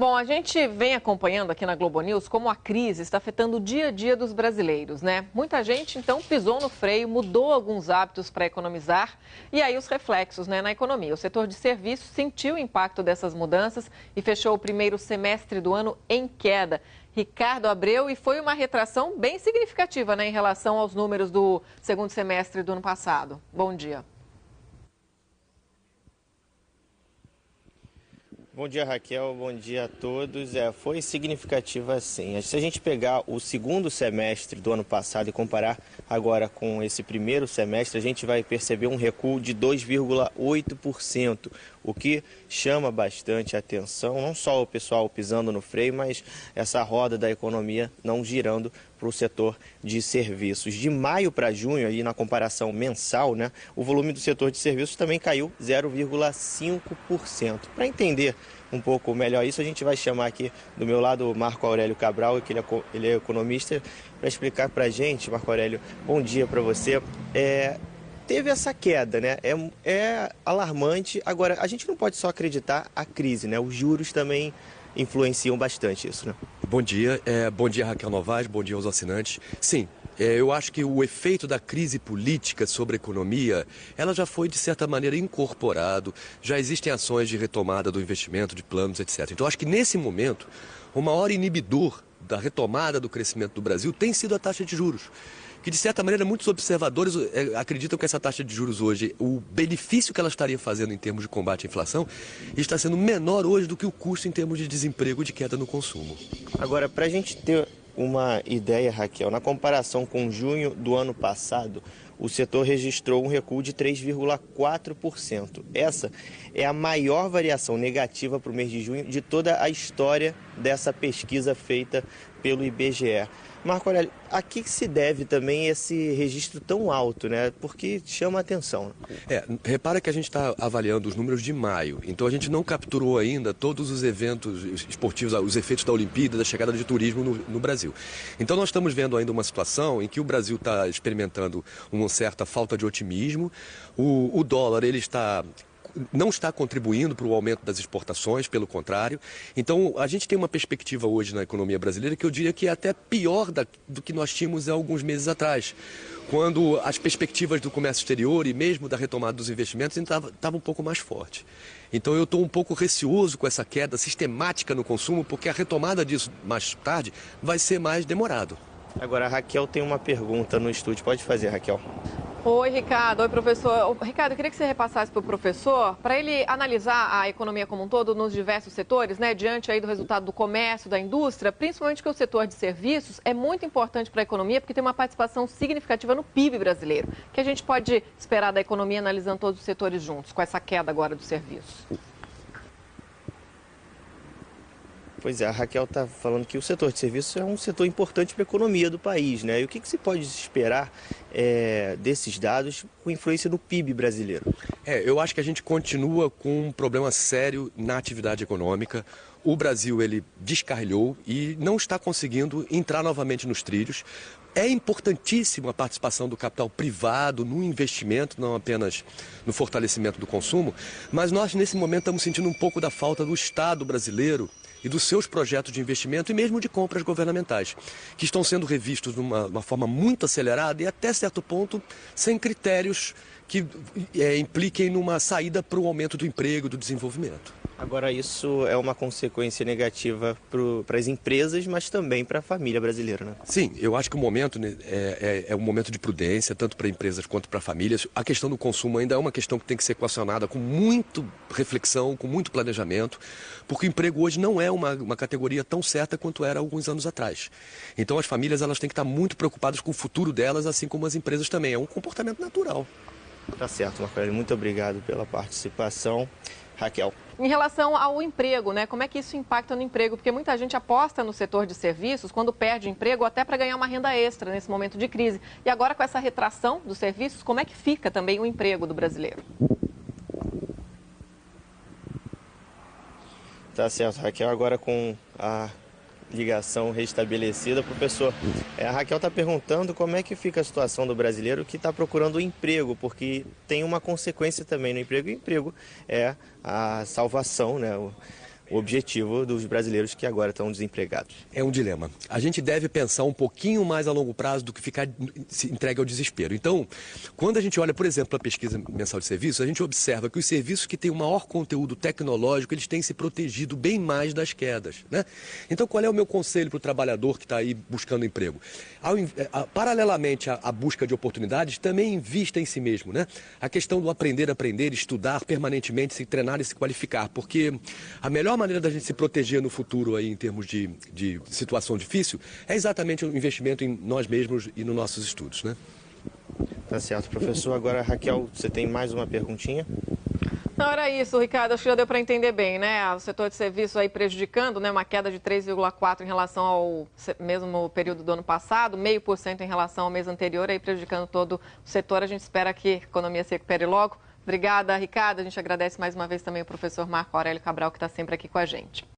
Bom, a gente vem acompanhando aqui na Globo News como a crise está afetando o dia a dia dos brasileiros, né? Muita gente, então, pisou no freio, mudou alguns hábitos para economizar e aí os reflexos, né, na economia. O setor de serviços sentiu o impacto dessas mudanças e fechou o primeiro semestre do ano em queda. Ricardo Abreu, e foi uma retração bem significativa, né, em relação aos números do segundo semestre do ano passado. Bom dia. Bom dia, Raquel. Bom dia a todos. Foi significativa sim. Se a gente pegar o segundo semestre do ano passado e comparar agora com esse primeiro semestre, a gente vai perceber um recuo de 2,8%, o que chama bastante atenção, não só o pessoal pisando no freio, mas essa roda da economia não girando para o setor de serviços. De maio para junho, aí na comparação mensal, né, o volume do setor de serviços também caiu 0,5%. Para entender um pouco melhor isso, a gente vai chamar aqui do meu lado o Marco Aurélio Cabral, que ele é economista, para explicar para a gente. Marco Aurélio, bom dia para você. Teve essa queda, né? É alarmante. Agora, a gente não pode só acreditar a crise, né? Os juros também influenciam bastante isso, né? Bom dia, Raquel Novaes, bom dia aos assinantes. Sim, eu acho que o efeito da crise política sobre a economia, ela já foi de certa maneira incorporado, já existem ações de retomada do investimento, de planos, etc. Então, acho que nesse momento, o maior inibidor da retomada do crescimento do Brasil tem sido a taxa de juros, que de certa maneira muitos observadores acreditam que essa taxa de juros hoje, o benefício que ela estaria fazendo em termos de combate à inflação, está sendo menor hoje do que o custo em termos de desemprego e de queda no consumo. Agora, para a gente ter uma ideia, Raquel, na comparação com junho do ano passado, o setor registrou um recuo de 3,4%. Essa é a maior variação negativa para o mês de junho de toda a história dessa pesquisa feita pelo IBGE. Marco Aurélio, a que se deve também esse registro tão alto, né? Porque chama a atenção. Repara que a gente está avaliando os números de maio, então a gente não capturou ainda todos os eventos esportivos, os efeitos da Olimpíada, da chegada de turismo no Brasil. Então nós estamos vendo ainda uma situação em que o Brasil está experimentando uma certa falta de otimismo, o dólar não está contribuindo para o aumento das exportações, pelo contrário. Então, a gente tem uma perspectiva hoje na economia brasileira que eu diria que é até pior do que nós tínhamos há alguns meses atrás, quando as perspectivas do comércio exterior e mesmo da retomada dos investimentos estavam um pouco mais fortes. Então, eu estou um pouco receoso com essa queda sistemática no consumo, porque a retomada disso mais tarde vai ser mais demorado. Agora, a Raquel tem uma pergunta no estúdio. Pode fazer, Raquel. Oi, Ricardo. Oi, professor. Ricardo, eu queria que você repassasse para o professor, para ele analisar a economia como um todo nos diversos setores, né, diante aí do resultado do comércio, da indústria, principalmente que o setor de serviços é muito importante para a economia, porque tem uma participação significativa no PIB brasileiro. O que a gente pode esperar da economia analisando todos os setores juntos, com essa queda agora do serviço? Pois é, a Raquel está falando que o setor de serviços é um setor importante para a economia do país, né? E o que se pode esperar desses dados com influência no PIB brasileiro? Eu acho que a gente continua com um problema sério na atividade econômica. O Brasil, ele descarrilhou e não está conseguindo entrar novamente nos trilhos. É importantíssima a participação do capital privado no investimento, não apenas no fortalecimento do consumo, mas nós, nesse momento, estamos sentindo um pouco da falta do Estado brasileiro e dos seus projetos de investimento e mesmo de compras governamentais, que estão sendo revistos de uma forma muito acelerada e até certo ponto sem critérios que impliquem numa saída para o aumento do emprego e do desenvolvimento. Agora, isso é uma consequência negativa para as empresas, mas também para a família brasileira, né? Sim, eu acho que o momento é um momento de prudência, tanto para empresas quanto para famílias. A questão do consumo ainda é uma questão que tem que ser equacionada com muita reflexão, com muito planejamento, porque o emprego hoje não é uma categoria tão certa quanto era há alguns anos atrás. Então, as famílias elas têm que estar muito preocupadas com o futuro delas, assim como as empresas também. É um comportamento natural. Tá certo, Marco Aurélio. Muito obrigado pela participação. Raquel. Em relação ao emprego, né? Como é que isso impacta no emprego? Porque muita gente aposta no setor de serviços quando perde emprego, até para ganhar uma renda extra nesse momento de crise. E agora, com essa retração dos serviços, como é que fica também o emprego do brasileiro? Tá certo, Raquel. Agora com a ligação restabelecida, professor, a Raquel está perguntando como é que fica a situação do brasileiro que está procurando emprego, porque tem uma consequência também no emprego. O emprego é a salvação, né? o objetivo dos brasileiros que agora estão desempregados. É um dilema. A gente deve pensar um pouquinho mais a longo prazo do que ficar se entregue ao desespero. Então, quando a gente olha, por exemplo, a pesquisa mensal de serviços, a gente observa que os serviços que têm o maior conteúdo tecnológico, eles têm se protegido bem mais das quedas, né? Então, qual é o meu conselho para o trabalhador que está aí buscando emprego? Paralelamente à busca de oportunidades, também invista em si mesmo, né? A questão do aprender, estudar permanentemente, se treinar e se qualificar, porque a melhor maneira da gente se proteger no futuro aí, em termos de situação difícil, é exatamente o investimento em nós mesmos e nos nossos estudos, né? Tá certo, professor. Agora, Raquel, você tem mais uma perguntinha? Não, era isso, Ricardo. Acho que já deu para entender bem, né? O setor de serviços aí prejudicando, né? Uma queda de 3,4% em relação ao mesmo período do ano passado, 0,5% em relação ao mês anterior, aí prejudicando todo o setor. A gente espera que a economia se recupere logo. Obrigada, Ricardo. A gente agradece mais uma vez também o professor Marco Aurélio Cabral, que está sempre aqui com a gente.